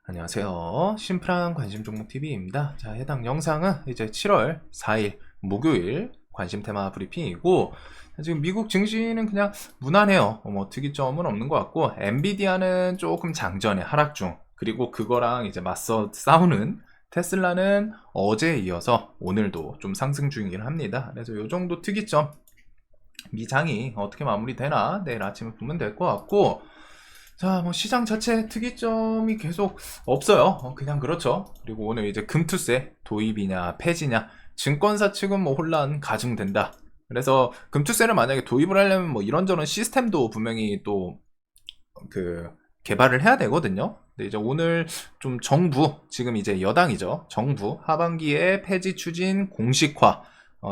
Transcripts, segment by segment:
안녕하세요. 심플한 관심 종목 TV입니다. 자, 해당 영상은 이제 7월 4일 목요일 관심 테마 브리핑이고, 지금 미국 증시는 그냥 무난해요. 뭐 특이점은 없는 것 같고, 엔비디아는 조금 장전의 하락 중, 그리고 그거랑 이제 맞서 싸우는 테슬라는 어제에 이어서 오늘도 좀 상승 중이긴 합니다. 그래서 이 정도 특이점, 미장이 어떻게 마무리되나 내일 아침에 보면 될 것 같고, 자, 뭐 시장 자체 특이점이 계속 없어요. 그냥 그렇죠. 그리고 오늘 이제 금투세 도입이냐 폐지냐, 증권사 측은 뭐 혼란 가중된다. 그래서 금투세를 만약에 도입을 하려면 뭐 이런저런 시스템도 분명히 또 그 개발을 해야 되거든요. 근데 이제 오늘 좀 정부, 지금 이제 여당이죠. 정부 하반기에 폐지 추진 공식화,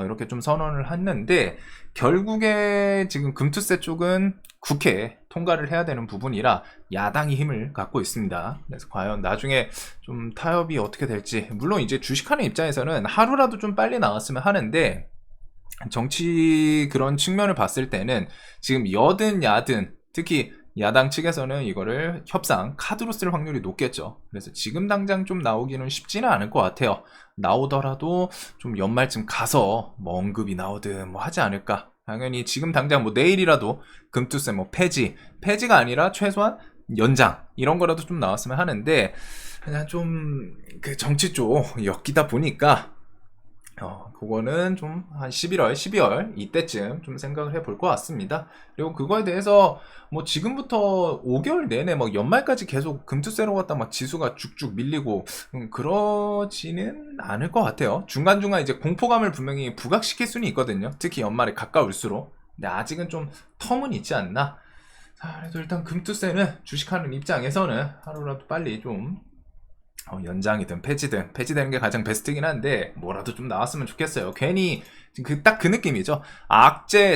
이렇게 좀 선언을 했는데, 결국에 지금 금투세 쪽은 국회에 통과를 해야 되는 부분이라 야당이 힘을 갖고 있습니다. 그래서 과연 나중에 좀 타협이 어떻게 될지, 물론 이제 주식하는 입장에서는 하루라도 좀 빨리 나왔으면 하는데, 정치 그런 측면을 봤을 때는 지금 여든 야든, 특히 야당 측에서는 이거를 협상 카드로 쓸 확률이 높겠죠. 그래서 지금 당장 좀 나오기는 쉽지는 않을 것 같아요. 나오더라도 좀 연말쯤 가서 뭐 언급이 나오든 뭐 하지 않을까. 당연히 지금 당장 뭐 내일이라도 금투세 뭐 폐지가 아니라 최소한 연장 이런 거라도 좀 나왔으면 하는데, 그냥 좀 그 정치 쪽 엮이다 보니까 그거는 좀 한 11월, 12월 이때쯤 좀 생각을 해볼 것 같습니다. 그리고 그거에 대해서 뭐 지금부터 5개월 내내 뭐 연말까지 계속 금투세로 갔다 막 지수가 쭉쭉 밀리고 그러지는 않을 것 같아요. 중간중간 이제 공포감을 분명히 부각시킬 수는 있거든요. 특히 연말에 가까울수록. 근데 아직은 좀 텀은 있지 않나? 자, 그래도 일단 금투세는 주식하는 입장에서는 하루라도 빨리 좀 연장이든 폐지되는 게 가장 베스트긴 한데, 뭐라도 좀 나왔으면 좋겠어요. 괜히 딱 그 느낌이죠.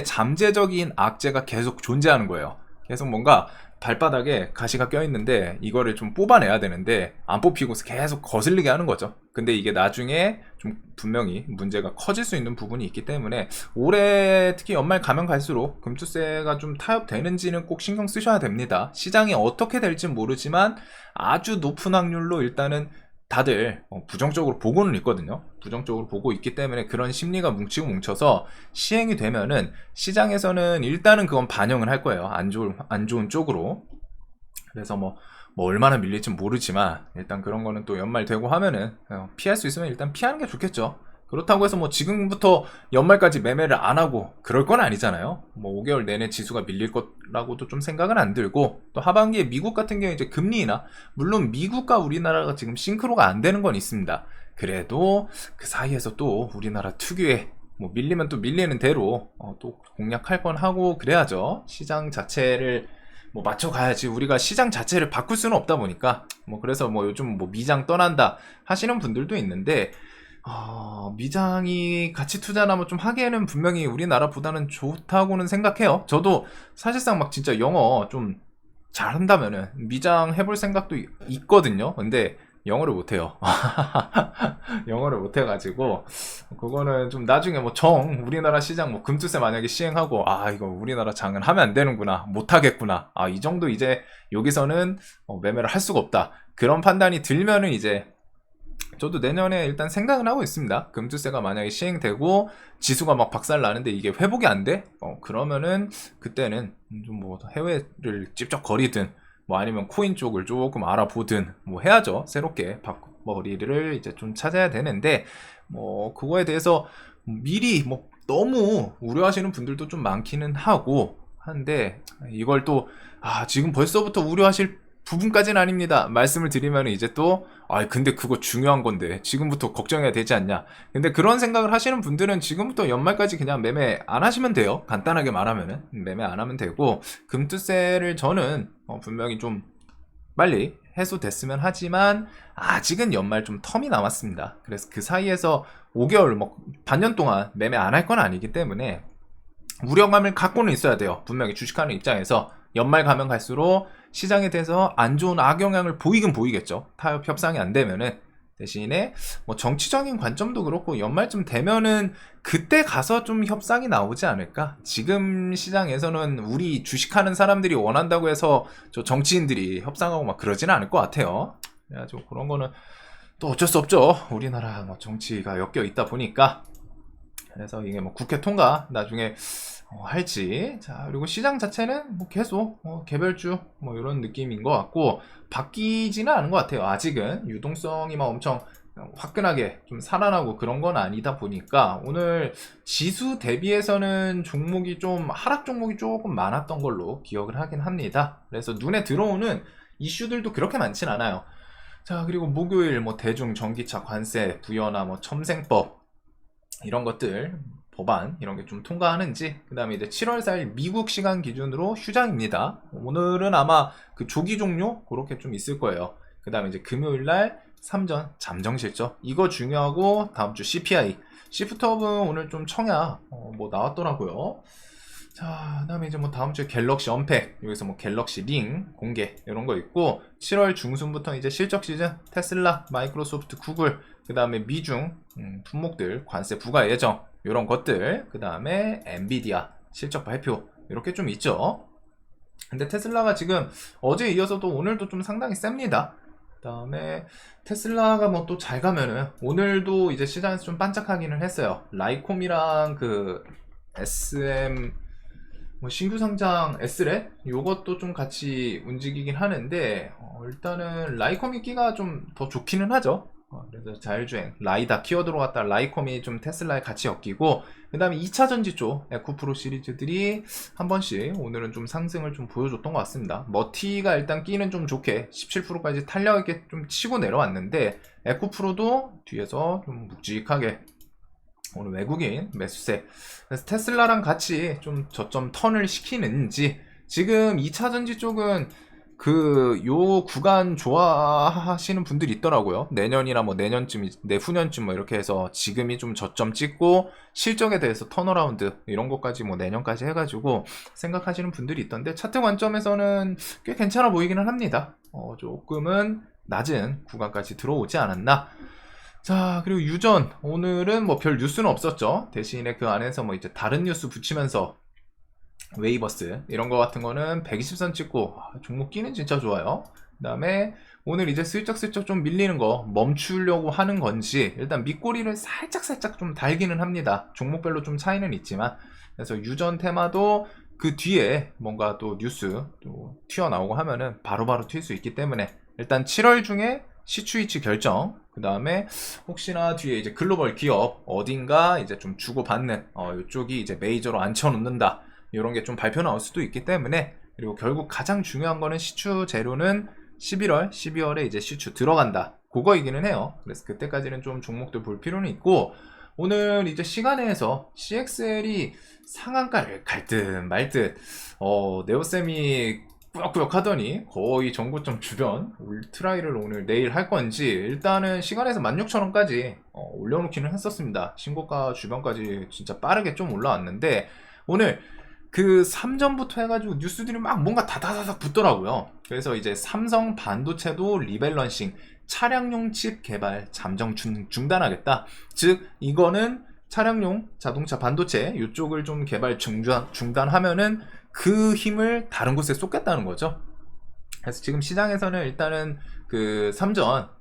잠재적인 악재가 계속 존재하는 거예요. 계속 뭔가 발바닥에 가시가 껴있는데 이거를 좀 뽑아내야 되는데 안 뽑히고서 계속 거슬리게 하는 거죠. 근데 이게 나중에 좀 분명히 문제가 커질 수 있는 부분이 있기 때문에, 올해 특히 연말 가면 갈수록 금투세가 좀 타협되는지는 꼭 신경 쓰셔야 됩니다. 시장이 어떻게 될지 모르지만 아주 높은 확률로 일단은 다들 부정적으로 보고는 있거든요. 부정적으로 보고 있기 때문에 그런 심리가 뭉치고 뭉쳐서 시행이 되면은 시장에서는 일단은 그건 반영을 할 거예요. 안 좋은 쪽으로. 그래서 뭐 얼마나 밀릴지 모르지만 일단 그런 거는 또 연말 되고 하면은 피할 수 있으면 일단 피하는 게 좋겠죠. 그렇다고 해서 뭐 지금부터 연말까지 매매를 안 하고 그럴 건 아니잖아요. 뭐 5개월 내내 지수가 밀릴 거라고도 좀 생각은 안 들고, 또 하반기에 미국 같은 경우에 이제 금리나, 물론 미국과 우리나라가 지금 싱크로가 안 되는 건 있습니다. 그래도 그 사이에서 또 우리나라 특유의 뭐 밀리면 또 밀리는 대로 또 공략할 건 하고 그래야죠. 시장 자체를 뭐 맞춰가야지. 우리가 시장 자체를 바꿀 수는 없다 보니까, 뭐 그래서 뭐 요즘 뭐 미장 떠난다 하시는 분들도 있는데, 미장이 가치 투자나 뭐 좀 하기에는 분명히 우리나라보다는 좋다고는 생각해요. 저도 사실상 막 진짜 영어 좀 잘한다면은 미장 해볼 생각도 있거든요. 근데 영어를 못해요. 영어를 못해가지고 그거는 좀 나중에 뭐 우리나라 시장 뭐 금투세 만약에 시행하고, 이거 우리나라 장은 하면 안 되는구나, 못하겠구나, 이 정도 이제 여기서는 매매를 할 수가 없다, 그런 판단이 들면은 이제 저도 내년에 일단 생각은 하고 있습니다. 금투세가 만약에 시행되고 지수가 막 박살 나는데 이게 회복이 안 돼? 그러면은 그때는 좀 뭐 해외를 찝쩍거리든 뭐 아니면 코인 쪽을 조금 알아보든 뭐 해야죠. 새롭게 바꿔머리를 이제 좀 찾아야 되는데, 뭐 그거에 대해서 미리 뭐 너무 우려하시는 분들도 좀 많기는 하고 한데, 이걸 또 지금 벌써부터 우려하실 부분까지는 아닙니다. 말씀을 드리면 이제 또 근데 그거 중요한 건데 지금부터 걱정해야 되지 않냐. 근데 그런 생각을 하시는 분들은 지금부터 연말까지 그냥 매매 안 하시면 돼요. 간단하게 말하면은 매매 안 하면 되고, 금투세를 저는 분명히 좀 빨리 해소됐으면 하지만 아직은 연말 좀 텀이 남았습니다. 그래서 그 사이에서 5개월 뭐 반년 동안 매매 안 할 건 아니기 때문에 우려감을 갖고는 있어야 돼요. 분명히 주식하는 입장에서 연말 가면 갈수록 시장에 대해서 안 좋은 악영향을 보이긴 보이겠죠. 타협 협상이 안 되면은. 대신에 뭐 정치적인 관점도 그렇고 연말쯤 되면은 그때 가서 좀 협상이 나오지 않을까. 지금 시장에서는 우리 주식하는 사람들이 원한다고 해서 저 정치인들이 협상하고 막 그러지는 않을 것 같아요. 그래가지고 그런 거는 또 어쩔 수 없죠. 우리나라 뭐 정치가 엮여 있다 보니까. 그래서 이게 뭐 국회 통과 나중에 할지. 자, 그리고 시장 자체는 뭐 계속 개별주 뭐 이런 느낌인 것 같고, 바뀌지는 않은 것 같아요. 아직은 유동성이 막 엄청 화끈하게 좀 살아나고 그런 건 아니다 보니까, 오늘 지수 대비해서는 종목이 좀 하락 종목이 조금 많았던 걸로 기억을 하긴 합니다. 그래서 눈에 들어오는 이슈들도 그렇게 많진 않아요. 자, 그리고 목요일 뭐 대중 전기차 관세 부여나 뭐 첨생법 이런 것들 법안 이런 게 좀 통과하는지, 그 다음에 이제 7월 4일 미국 시간 기준으로 휴장입니다. 오늘은 아마 그 조기 종료 그렇게 좀 있을 거예요. 그 다음에 이제 금요일 날 삼전 잠정 실적 이거 중요하고, 다음 주 CPI 시프트업은 오늘 좀 청약 뭐 나왔더라고요. 자, 그다음에 이제 뭐 다음 주에 갤럭시 언팩, 여기서 뭐 갤럭시 링 공개 이런 거 있고, 7월 중순부터 이제 실적 시즌 테슬라, 마이크로소프트, 구글, 그다음에 미중 품목들 관세 부과 예정 이런 것들, 그다음에 엔비디아 실적 발표 이렇게 좀 있죠. 근데 테슬라가 지금 어제 이어서도 오늘도 좀 상당히 셉니다. 그다음에 테슬라가 뭐 또 잘 가면은 오늘도 이제 시장에서 좀 반짝하기는 했어요. 라이콤이랑 그 SM 뭐 신규 상장 S랩 요것도 좀 같이 움직이긴 하는데, 일단은 라이콤이 끼가 좀 더 좋기는 하죠. 그래서 자율주행 라이다 키워드로 갖다 라이콤이 좀 테슬라에 같이 엮이고, 그 다음에 2차 전지 쪽 에코프로 시리즈들이 한 번씩 오늘은 좀 상승을 좀 보여줬던 것 같습니다. 머티가 일단 끼는 좀 좋게 17%까지 탄력 있게 좀 치고 내려왔는데, 에코프로도 뒤에서 좀 묵직하게 오늘 외국인 매수세, 그래서 테슬라랑 같이 좀 저점 턴을 시키는지. 지금 2차 전지 쪽은 그 요 구간 좋아하시는 분들이 있더라고요. 내년이나 뭐 내년쯤 내후년쯤 뭐 이렇게 해서 지금이 좀 저점 찍고 실적에 대해서 턴어라운드 이런 것까지 뭐 내년까지 해가지고 생각하시는 분들이 있던데, 차트 관점에서는 꽤 괜찮아 보이기는 합니다. 조금은 낮은 구간까지 들어오지 않았나. 자, 그리고 유전 오늘은 뭐 별 뉴스는 없었죠. 대신에 그 안에서 뭐 이제 다른 뉴스 붙이면서 웨이버스 이런 거 같은 거는 120선 찍고 종목 끼는 진짜 좋아요. 그 다음에 오늘 이제 슬쩍슬쩍 좀 밀리는 거 멈추려고 하는 건지, 일단 밑꼬리를 살짝 좀 달기는 합니다. 종목별로 좀 차이는 있지만. 그래서 유전 테마도 그 뒤에 뭔가 또 뉴스 또 튀어나오고 하면은 바로바로 튈 수 있기 때문에, 일단 7월 중에 시추이치 결정, 그 다음에 혹시나 뒤에 이제 글로벌 기업 어딘가 이제 좀 주고받는 이쪽이 이제 메이저로 앉혀놓는다 이런 게 좀 발표 나올 수도 있기 때문에. 그리고 결국 가장 중요한 거는 시추 재료는 11월, 12월에 이제 시추 들어간다 그거이기는 해요. 그래서 그때까지는 좀 종목들 볼 필요는 있고, 오늘 이제 시간에서 CXL이 상한가를 갈 듯 말 듯, 네오셈이 꾸역꾸역 하더니 거의 전고점 주변 트라이를 오늘 내일 할 건지, 일단은 시간에서 16,000원까지 올려놓기는 했었습니다. 신고가 주변까지 진짜 빠르게 좀 올라왔는데, 오늘 그 3전부터 해가지고 뉴스들이 막 뭔가 다다다닥 붙더라고요. 그래서 이제 삼성 반도체도 리밸런싱 차량용 칩 개발 잠정 중단하겠다. 즉 이거는 차량용 자동차 반도체 이쪽을 좀 개발 중단하면은 그 힘을 다른 곳에 쏟겠다는 거죠. 그래서 지금 시장에서는 일단은 그 삼전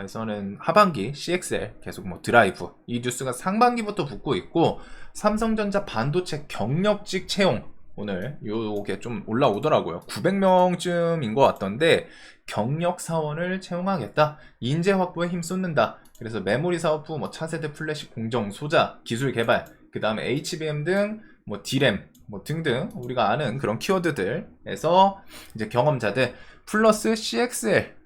에서는 하반기 CXL 계속 뭐 드라이브 이 뉴스가 상반기부터 붙고 있고, 삼성전자 반도체 경력직 채용 오늘 요게 좀 올라오더라고요. 900명쯤인 것 같던데 경력 사원을 채용하겠다, 인재 확보에 힘 쏟는다. 그래서 메모리 사업 후 뭐 차세대 플래시 공정 소자 기술 개발, 그 다음에 HBM 등 뭐 D램 뭐 등등 우리가 아는 그런 키워드들에서 이제 경험자들 플러스 CXL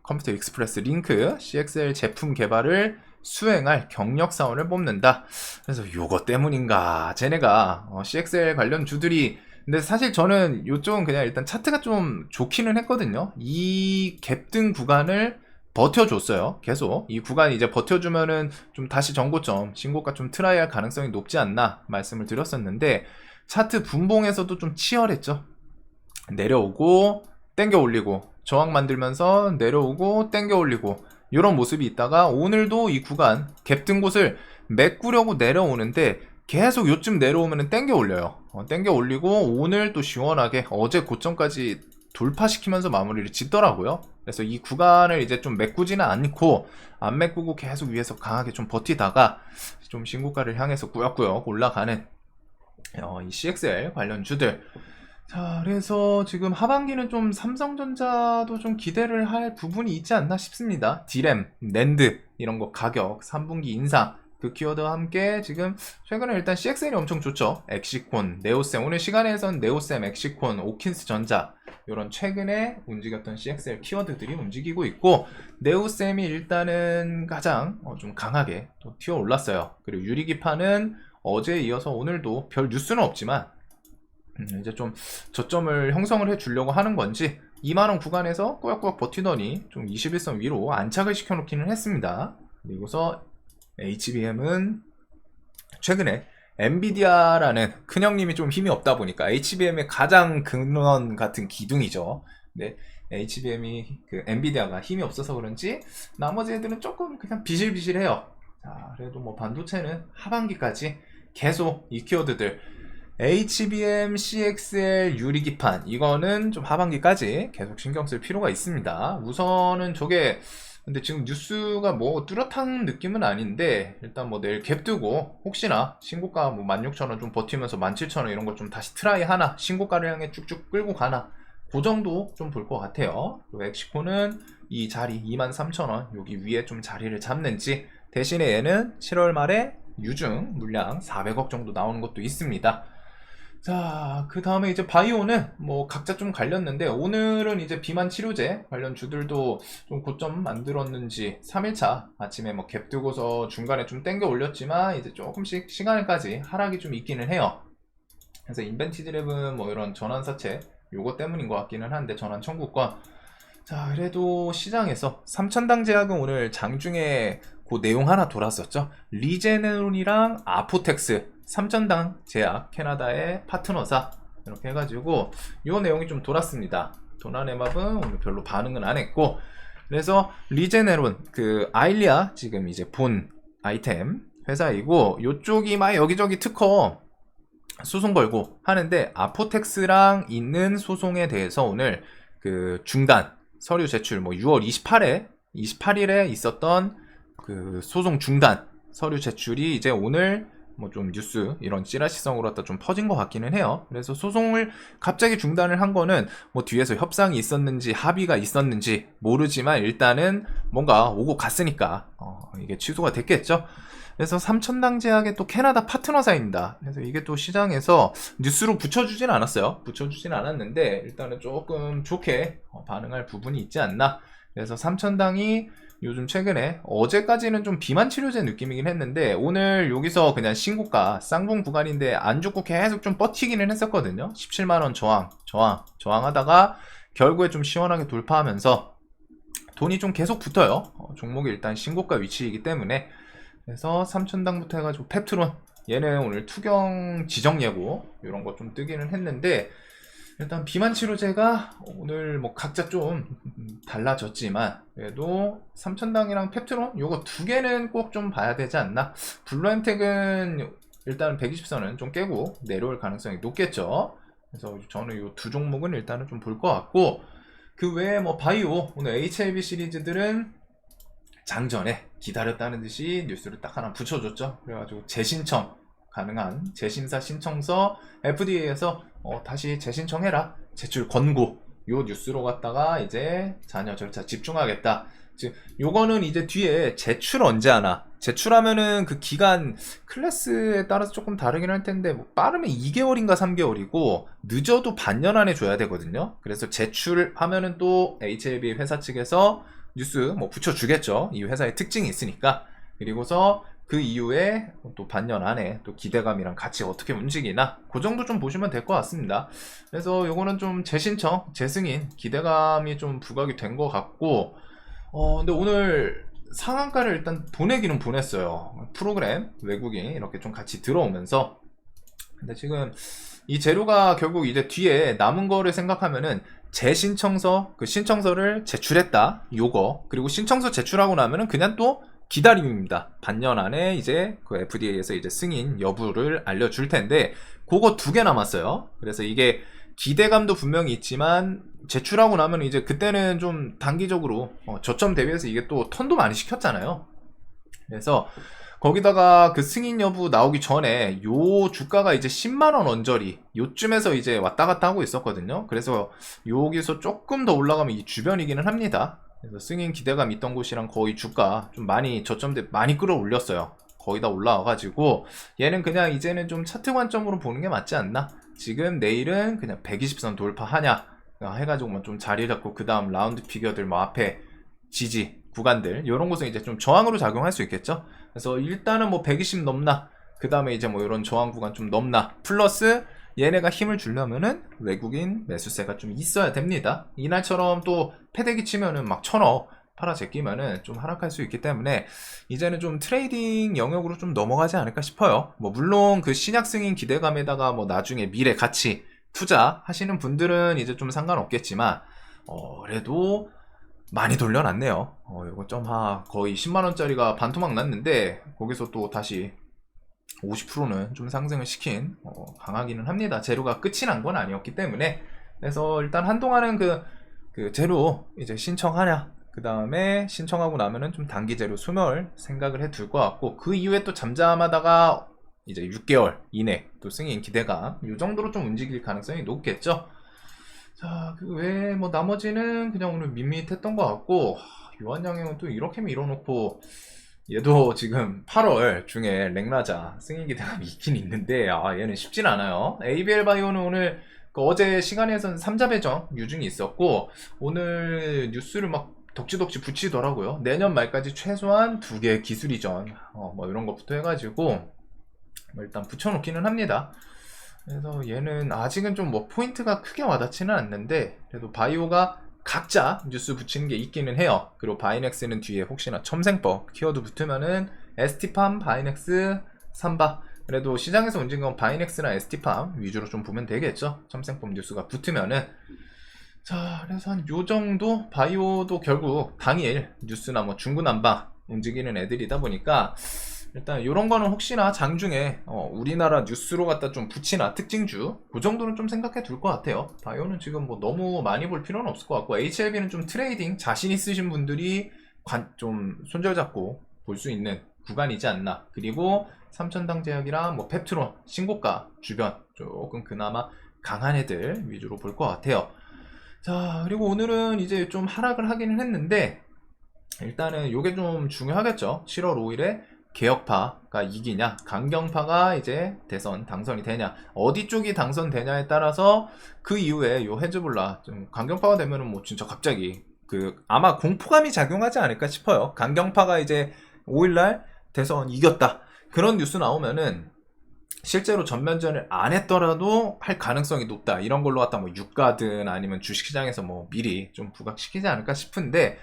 컴퓨터 익스프레스 링크 CXL 제품 개발을 수행할 경력 사원을 뽑는다. 그래서 요거 때문인가 쟤네가 CXL 관련 주들이, 근데 사실 저는 요쪽은 그냥 일단 차트가 좀 좋기는 했거든요. 이 갭등 구간을 버텨줬어요. 계속 이 구간 이제 버텨주면은 좀 다시 전고점 신고가 좀 트라이할 가능성이 높지 않나 말씀을 드렸었는데, 차트 분봉에서도 좀 치열했죠. 내려오고 땡겨 올리고 저항 만들면서 내려오고 땡겨 올리고 이런 모습이 있다가, 오늘도 이 구간 갭등 곳을 메꾸려고 내려오는데 계속 요쯤 내려오면 땡겨 올려요. 땡겨 올리고 오늘 또 시원하게 어제 고점까지 돌파시키면서 마무리를 짓더라고요. 그래서 이 구간을 이제 좀 메꾸지는 않고 안 메꾸고 계속 위에서 강하게 좀 버티다가 좀 신고가를 향해서 꾸역꾸역 올라가는 이 CXL 관련 주들. 자, 그래서 지금 하반기는 좀 삼성전자도 좀 기대를 할 부분이 있지 않나 싶습니다. 디램, 낸드 이런 거 가격 3분기 인상 그 키워드와 함께 지금 최근에 일단 CXL이 엄청 좋죠. 엑시콘, 네오셈, 오늘 시간에선 네오셈, 엑시콘, 오킨스 전자 이런 최근에 움직였던 CXL 키워드들이 움직이고 있고, 네오셈이 일단은 가장 좀 강하게 또 튀어 올랐어요. 그리고 유리기판은 어제에 이어서 오늘도 별 뉴스는 없지만 이제 좀 저점을 형성을 해 주려고 하는 건지 2만원 구간에서 꾸역꾸역 버티더니 좀 21선 위로 안착을 시켜 놓기는 했습니다. 그리고서 HBM은 최근에 엔비디아라는 큰형님이 좀 힘이 없다 보니까 HBM의 가장 근원 같은 기둥이죠. 근데 HBM이 그 엔비디아가 힘이 없어서 그런지 나머지 애들은 조금 그냥 비실비실해요. 자, 그래도 뭐 반도체는 하반기까지 계속 이 키워드들 HBM, CXL, 유리기판 이거는 좀 하반기까지 계속 신경 쓸 필요가 있습니다. 우선은 저게 근데 지금 뉴스가 뭐 뚜렷한 느낌은 아닌데 일단 뭐 내일 갭 두고 혹시나 신고가 뭐 16,000원 좀 버티면서 17,000원 이런 거 좀 다시 트라이 하나, 신고가를 향해 쭉쭉 끌고 가나 그 정도 좀 볼 것 같아요. 그리고 엑시코는 이 자리 23,000원 여기 위에 좀 자리를 잡는지, 대신에 얘는 7월 말에 유증 물량 400억 정도 나오는 것도 있습니다. 자, 그 다음에 이제 바이오는 뭐 각자 좀 갈렸는데 오늘은 이제 비만 치료제 관련 주들도 좀 고점 만들었는지 3일차 아침에 뭐 갭 두고서 중간에 좀 땡겨 올렸지만 이제 조금씩 시간까지 하락이 좀 있기는 해요. 그래서 인벤티드랩은 뭐 이런 전환사채 요거 때문인 것 같기는 한데, 전환 청구권. 자, 그래도 시장에서 삼천당 제약은 오늘 장중에 그 내용 하나 돌았었죠. 리제네론이랑 아포텍스 삼천당 제약 캐나다의 파트너사 이렇게 해가지고 요 내용이 좀 돌았습니다. 도나네맙은 오늘 별로 반응은 안 했고, 그래서 리제네론 그 아일리아 지금 이제 본 아이템 회사이고 요쪽이 막 여기저기 특허 소송 걸고 하는데, 아포텍스랑 있는 소송에 대해서 오늘 그 중단 서류 제출 뭐 6월 28일에 있었던 그 소송 중단 서류 제출이 이제 오늘 뭐 좀 뉴스 이런 찌라시성으로 갖다 좀 퍼진 것 같기는 해요. 그래서 소송을 갑자기 중단을 한 거는 뭐 뒤에서 협상이 있었는지 합의가 있었는지 모르지만 일단은 뭔가 오고 갔으니까 이게 취소가 됐겠죠. 그래서 삼천당 제약의 또 캐나다 파트너사입니다. 그래서 이게 또 시장에서 뉴스로 붙여주진 않았어요. 붙여주진 않았는데 일단은 조금 좋게 반응할 부분이 있지 않나. 그래서 삼천당이 요즘 최근에 어제까지는 좀 비만 치료제 느낌이긴 했는데 오늘 여기서 그냥 신고가 쌍봉 구간인데 안 죽고 계속 좀 버티기는 했었거든요. 17만원 저항하다가 결국에 좀 시원하게 돌파하면서 돈이 좀 계속 붙어요. 종목이 일단 신고가 위치이기 때문에. 그래서 삼천당부터 해가지고 펩트론 얘는 오늘 투경 지정 예고 이런 거 좀 뜨기는 했는데, 일단 비만 치료제가 오늘 뭐 각자 좀 달라졌지만 그래도 삼천당이랑 펩트론 요거 두 개는 꼭 좀 봐야 되지 않나. 블루엠텍은 일단 120선은 좀 깨고 내려올 가능성이 높겠죠. 그래서 저는 요 두 종목은 일단은 좀 볼 것 같고, 그 외에 뭐 바이오 오늘 HLB 시리즈들은 장전에 기다렸다는 듯이 뉴스를 딱 하나 붙여줬죠. 그래가지고 재신청 가능한 재심사 신청서 FDA에서 다시 재신청해라 제출 권고 요 뉴스로 갔다가 이제 잔여 절차 집중하겠다. 즉 요거는 이제 뒤에 제출 언제 하나, 제출하면은 그 기간 클래스에 따라서 조금 다르긴 할 텐데 뭐 빠르면 2개월인가 3개월이고 늦어도 반년 안에 줘야 되거든요. 그래서 제출하면은 또 HLB 회사 측에서 뉴스 뭐 붙여주겠죠. 이 회사의 특징이 있으니까. 그리고서 그 이후에 또 반년 안에 또 기대감이랑 같이 어떻게 움직이나 그 정도 좀 보시면 될 것 같습니다. 그래서 요거는 좀 재신청, 재승인 기대감이 좀 부각이 된 것 같고, 근데 오늘 상한가를 일단 보내기는 보냈어요. 프로그램 외국인 이렇게 좀 같이 들어오면서. 근데 지금 이 재료가 결국 이제 뒤에 남은 거를 생각하면은 재신청서, 그 신청서를 제출했다 요거, 그리고 신청서 제출하고 나면은 그냥 또 기다림입니다. 반년 안에 이제 그 FDA에서 이제 승인 여부를 알려줄 텐데 그거 2개 남았어요. 그래서 이게 기대감도 분명히 있지만 제출하고 나면 이제 그때는 좀 단기적으로 저점 대비해서 이게 또 턴도 많이 시켰잖아요. 그래서 거기다가 그 승인 여부 나오기 전에 요 주가가 이제 10만원 언저리 요쯤에서 이제 왔다 갔다 하고 있었거든요. 그래서 여기서 조금 더 올라가면 이 주변이기는 합니다. 그래서 승인 기대감 있던 곳이랑 거의 주가 좀 많이 저점대 많이 끌어올렸어요. 거의 다 올라와가지고 얘는 그냥 이제는 좀 차트 관점으로 보는 게 맞지 않나? 지금 내일은 그냥 120선 돌파하냐 해가지고 뭐 좀 자리 잡고 그 다음 라운드 피겨들 뭐 앞에 지지 구간들 이런 곳은 이제 좀 저항으로 작용할 수 있겠죠. 그래서 일단은 뭐 120 넘나 그 다음에 이제 뭐 이런 저항 구간 좀 넘나 플러스 얘네가 힘을 주려면은 외국인 매수세가 좀 있어야 됩니다. 이날처럼 또 패대기 치면은 막 1000억 팔아 제끼면은 좀 하락할 수 있기 때문에 이제는 좀 트레이딩 영역으로 좀 넘어가지 않을까 싶어요. 뭐 물론 그 신약 승인 기대감에다가 뭐 나중에 미래 가치 투자 하시는 분들은 이제 좀 상관없겠지만 그래도 많이 돌려놨네요. 이거 좀 거의 10만원짜리가 반토막 났는데 거기서 또 다시 50%는 좀 상승을 시킨 강하기는 합니다. 재료가 끝이 난 건 아니었기 때문에. 그래서 일단 한동안은 그 재료 이제 신청하냐 그 다음에 신청하고 나면은 좀 단기 재료 소멸 생각을 해 둘 것 같고 그 이후에 또 잠잠하다가 이제 6개월 이내 또 승인 기대감 이 정도로 좀 움직일 가능성이 높겠죠. 자, 그 외에 뭐 나머지는 그냥 오늘 밋밋했던 것 같고 요한양행은 또 이렇게 밀어놓고 얘도 지금 8월 중에 랭라자 승인 기대감이 있긴 있는데 얘는 쉽진 않아요. ABL 바이오는 오늘 어제 시간에선 3자 배정 유증이 있었고 오늘 뉴스를 막 덕지덕지 붙이더라고요. 내년 말까지 최소한 2개 기술 이전 뭐 이런 것부터 해가지고 뭐 일단 붙여놓기는 합니다. 그래서 얘는 아직은 좀 뭐 포인트가 크게 와닿지는 않는데 그래도 바이오가 각자 뉴스 붙이는 게 있기는 해요. 그리고 바이넥스는 뒤에 혹시나 첨생법 키워드 붙으면은 ST팜, 바이넥스, 삼바 그래도 시장에서 움직인 건 바이넥스나 ST팜 위주로 좀 보면 되겠죠. 첨생법 뉴스가 붙으면은 자 그래서 한 요정도 바이오도 결국 당일 뉴스나 뭐 중구난방 움직이는 애들이다 보니까 일단 이런 거는 혹시나 장중에 우리나라 뉴스로 갖다 좀 붙이나 특징주 그 정도는 좀 생각해 둘 것 같아요. 바이오는 지금 뭐 너무 많이 볼 필요는 없을 것 같고 HLB는 좀 트레이딩 자신 있으신 분들이 좀 손절잡고 볼 수 있는 구간이지 않나. 그리고 삼천당제약이랑 뭐 펩트론 신고가 주변 조금 그나마 강한 애들 위주로 볼 것 같아요. 자 그리고 오늘은 이제 좀 하락을 하기는 했는데 일단은 요게 좀 중요하겠죠. 7월 5일에 개혁파가 이기냐 강경파가 이제 대선 당선이 되냐 어디 쪽이 당선되냐에 따라서 그 이후에 요 헤즈볼라 좀 강경파가 되면은 뭐 진짜 갑자기 아마 공포감이 작용하지 않을까 싶어요. 강경파가 이제 5일날 대선 이겼다 그런 뉴스 나오면은 실제로 전면전을 안 했더라도 할 가능성이 높다 이런 걸로 갖다 뭐 유가든 아니면 주식시장에서 뭐 미리 좀 부각시키지 않을까 싶은데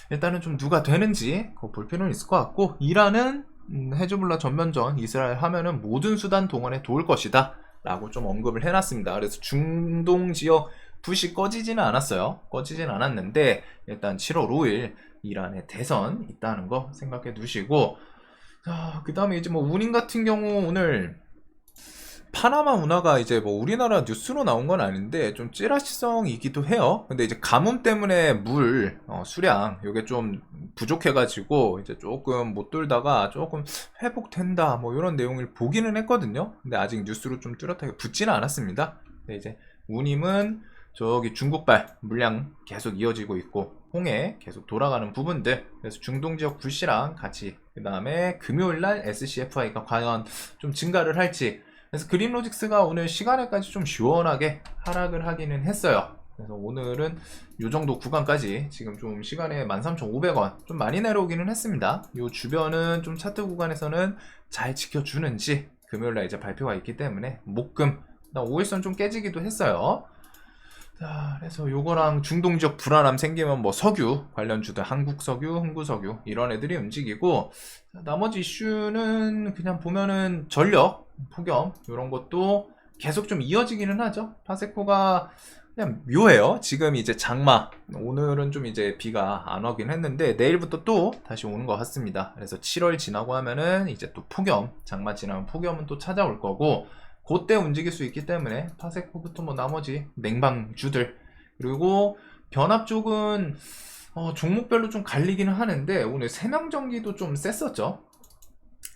일단은 좀 누가 되는지 그거 볼 필요는 있을 것 같고 이란은 헤즈볼라 전면전 이스라엘 하면은 모든 수단 동원에 도울 것이다 라고 좀 언급을 해놨습니다. 그래서 중동 지역 불씨 꺼지지는 않았어요. 꺼지지는 않았는데 일단 7월 5일 이란의 대선 있다는 거 생각해 두시고 자, 그 다음에 이제 뭐 운임 같은 경우 오늘 파나마 운하가 이제 뭐 우리나라 뉴스로 나온 건 아닌데 좀 찌라시성이기도 해요. 근데 이제 가뭄 때문에 물 수량 요게 좀 부족해가지고 이제 조금 못 돌다가 조금 회복된다 뭐 이런 내용을 보기는 했거든요. 근데 아직 뉴스로 좀 뚜렷하게 붙지는 않았습니다. 근데 이제 운임은 저기 중국발 물량 계속 이어지고 있고 홍해 계속 돌아가는 부분들 그래서 중동 지역 불씨랑 같이 그 다음에 금요일날 SCFI가 과연 좀 증가를 할지 그래서 그린로직스가 오늘 시간에까지 좀 시원하게 하락을 하기는 했어요. 그래서 오늘은 요 정도 구간까지 지금 좀 시간에 13,500원 좀 많이 내려오기는 했습니다. 요 주변은 좀 차트 구간에서는 잘 지켜주는지 금요일날 이제 발표가 있기 때문에 목금 5일선 좀 깨지기도 했어요. 자, 그래서 요거랑 중동 지역 불안함 생기면 뭐 석유 관련주들 한국석유, 흥구석유 이런 애들이 움직이고 나머지 이슈는 그냥 보면은 전력, 폭염 이런 것도 계속 좀 이어지기는 하죠. 파세코가 그냥 묘해요. 지금 이제 장마 오늘은 좀 이제 비가 안 오긴 했는데 내일부터 또 다시 오는 것 같습니다. 그래서 7월 지나고 하면은 이제 또 폭염 장마 지나면 폭염은 또 찾아올 거고 그때 움직일 수 있기 때문에 파세코부터 뭐 나머지 냉방주들, 그리고 변압 쪽은 종목별로 좀 갈리기는 하는데 오늘 세명전기도 좀 셌었죠.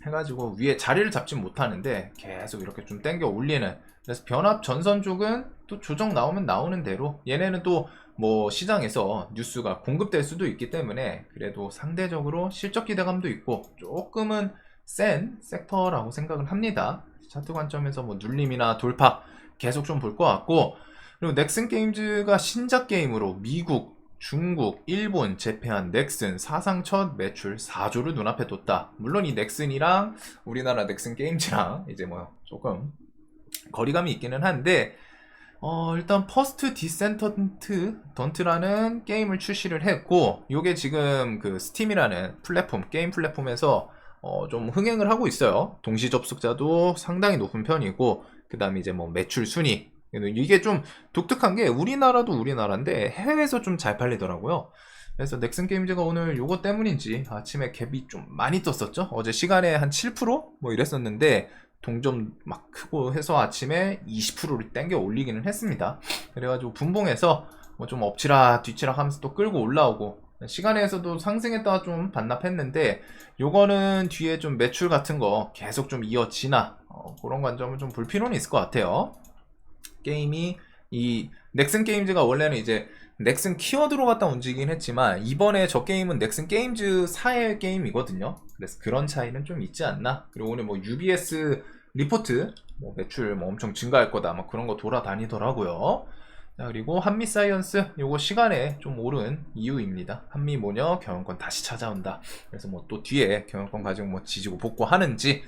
해가지고 위에 자리를 잡진 못하는데 계속 이렇게 좀 땡겨 올리는, 그래서 변압 전선 쪽은 또 조정 나오면 나오는 대로 얘네는 또 뭐 시장에서 뉴스가 공급될 수도 있기 때문에 그래도 상대적으로 실적 기대감도 있고 조금은 센 섹터라고 생각을 합니다. 차트 관점에서 뭐 눌림이나 돌파 계속 좀 볼 것 같고, 그리고 넥슨 게임즈가 신작 게임으로 미국, 중국, 일본 재패한 넥슨 사상 첫 매출 4조를 눈앞에 뒀다. 물론 이 넥슨이랑 우리나라 넥슨 게임즈랑 이제 뭐 조금 거리감이 있기는 한데, 일단 퍼스트 디센던트라는 게임을 출시를 했고, 요게 지금 그 스팀이라는 플랫폼, 게임 플랫폼에서 좀 흥행을 하고 있어요. 동시 접속자도 상당히 높은 편이고, 그 다음에 이제 뭐 매출 순위, 이게 좀 독특한 게 우리나라도 우리나라인데 해외에서 좀 잘 팔리더라고요. 그래서 넥슨 게임즈가 오늘 요거 때문인지 아침에 갭이 좀 많이 떴었죠. 어제 시간에 한 7%뭐 이랬었는데 동점 막 크고 해서 아침에 20%를 땡겨 올리기는 했습니다. 그래가지고 분봉해서 뭐 좀 엎치락 뒤치락 하면서 또 끌고 올라오고, 시간에서도 상승했다가 좀 반납했는데 요거는 뒤에 좀 매출 같은 거 계속 좀 이어지나 그런 관점을 좀 볼 필요는 있을 것 같아요. 게임이 이 넥슨 게임즈가 원래는 이제 넥슨 키워드로 갖다 움직이긴 했지만 이번에 저 게임은 넥슨 게임즈사의 게임이거든요. 그래서 그런 차이는 좀 있지 않나. 그리고 오늘 뭐 UBS 리포트 뭐 매출 뭐 엄청 증가할 거다 막 그런 거 돌아다니더라고요. 자, 그리고 한미사이언스 요거 시간에 좀 오른 이유입니다. 한미모녀 경영권 다시 찾아온다. 그래서 뭐 또 뒤에 경영권 가지고 뭐 지지고 복구하는지,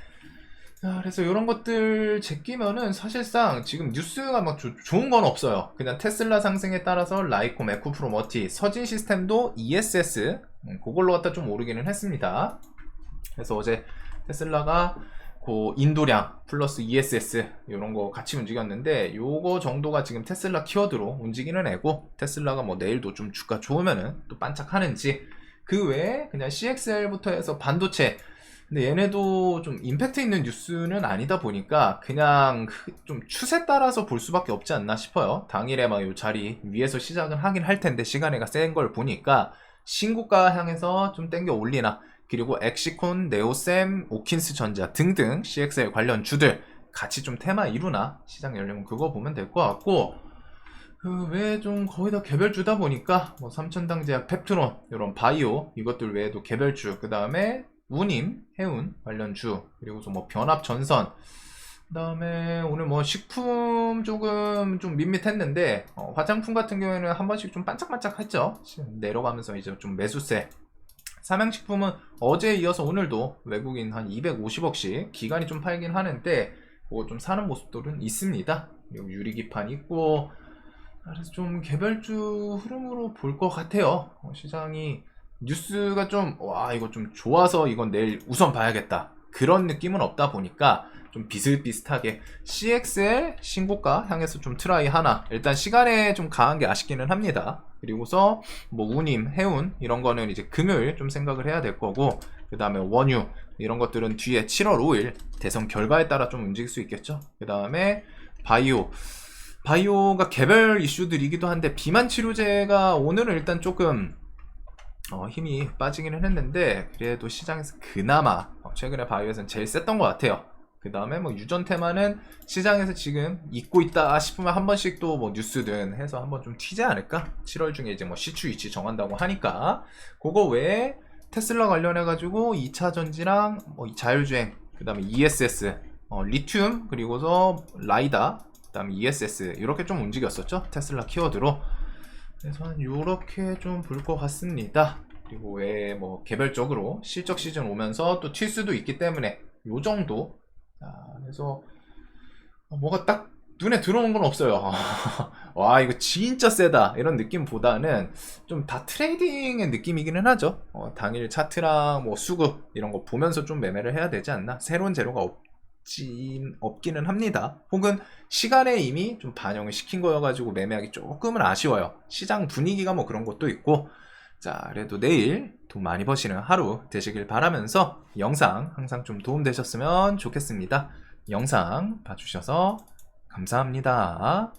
그래서 이런 것들 제끼면은 사실상 지금 뉴스가 막 좋은 건 없어요. 그냥 테슬라 상승에 따라서 라이콤, 에쿠프로, 머티, 서진 시스템도 ESS 그걸로 갖다 좀 오르기는 했습니다. 그래서 어제 테슬라가 그 인도량 플러스 ESS 이런 거 같이 움직였는데 요거 정도가 지금 테슬라 키워드로 움직이는 애고, 테슬라가 뭐 내일도 좀 주가 좋으면은 또 반짝하는지, 그 외에 그냥 CXL부터 해서 반도체, 근데 얘네도 좀 임팩트 있는 뉴스는 아니다 보니까 그냥 좀 추세 따라서 볼 수밖에 없지 않나 싶어요. 당일에 막 요 자리 위에서 시작은 하긴 할 텐데 시간에가 센 걸 보니까 신고가 향해서 좀 땡겨 올리나, 그리고 엑시콘, 네오셈, 오킨스 전자 등등 CXL 관련 주들 같이 좀 테마 이루나 시장 열리면 그거 보면 될 것 같고, 그 외에 좀 거의 다 개별주다 보니까 뭐 삼천당제약, 펩트론 이런 바이오 이것들 외에도 개별주, 그 다음에 우님, 해운 관련주, 그리고서 뭐 변압 전선, 그 다음에 오늘 뭐 식품 조금 좀 밋밋했는데 화장품 같은 경우에는 한 번씩 좀 반짝반짝 했죠. 내려가면서 이제 좀 매수세. 삼양식품은 어제에 이어서 오늘도 외국인 한 250억씩 기간이 좀 팔긴 하는데 그거 좀 사는 모습들은 있습니다. 그리고 유리기판 있고, 그래서 좀 개별주 흐름으로 볼 것 같아요. 시장이 뉴스가 좀 와 이거 좀 좋아서 이건 내일 우선 봐야겠다 그런 느낌은 없다 보니까 좀 비슷비슷하게 CXL 신고가 향해서 좀 트라이 하나, 일단 시간에 좀 강한 게 아쉽기는 합니다. 그리고서 뭐 우님, 해운 이런 거는 이제 금요일 좀 생각을 해야 될 거고, 그 다음에 원유 이런 것들은 뒤에 7월 5일 대선 결과에 따라 좀 움직일 수 있겠죠. 그 다음에 바이오가 개별 이슈들이기도 한데 비만 치료제가 오늘은 일단 조금 힘이 빠지기는 했는데 그래도 시장에서 그나마 최근에 바이오에서는 제일 셌던 것 같아요. 그 다음에 뭐 유전 테마는 시장에서 지금 잊고 있다 싶으면 한 번씩 또 뭐 뉴스든 해서 한번 좀 튀지 않을까? 7월 중에 이제 뭐 시추 위치 정한다고 하니까 그거 외에 테슬라 관련해가지고 2차 전지랑 뭐 자율주행, 그 다음에 ESS, 리튬, 그리고서 라이다, 그 다음에 ESS 이렇게 좀 움직였었죠. 테슬라 키워드로. 그래서 한 요렇게 좀 볼 것 같습니다. 그리고 왜 뭐 개별적으로 실적 시즌 오면서 또 튈 수도 있기 때문에 요 정도. 그래서 뭐가 딱 눈에 들어오는 건 없어요. 와 이거 진짜 세다 이런 느낌보다는 좀 다 트레이딩의 느낌이기는 하죠. 당일 차트랑 뭐 수급 이런 거 보면서 좀 매매를 해야 되지 않나. 새로운 재료가 없기는 합니다. 혹은 시간에 이미 좀 반영을 시킨 거여가지고 매매하기 조금은 아쉬워요. 시장 분위기가 뭐 그런 것도 있고. 자, 그래도 내일 돈 많이 버시는 하루 되시길 바라면서 영상 항상 좀 도움되셨으면 좋겠습니다. 영상 봐주셔서 감사합니다.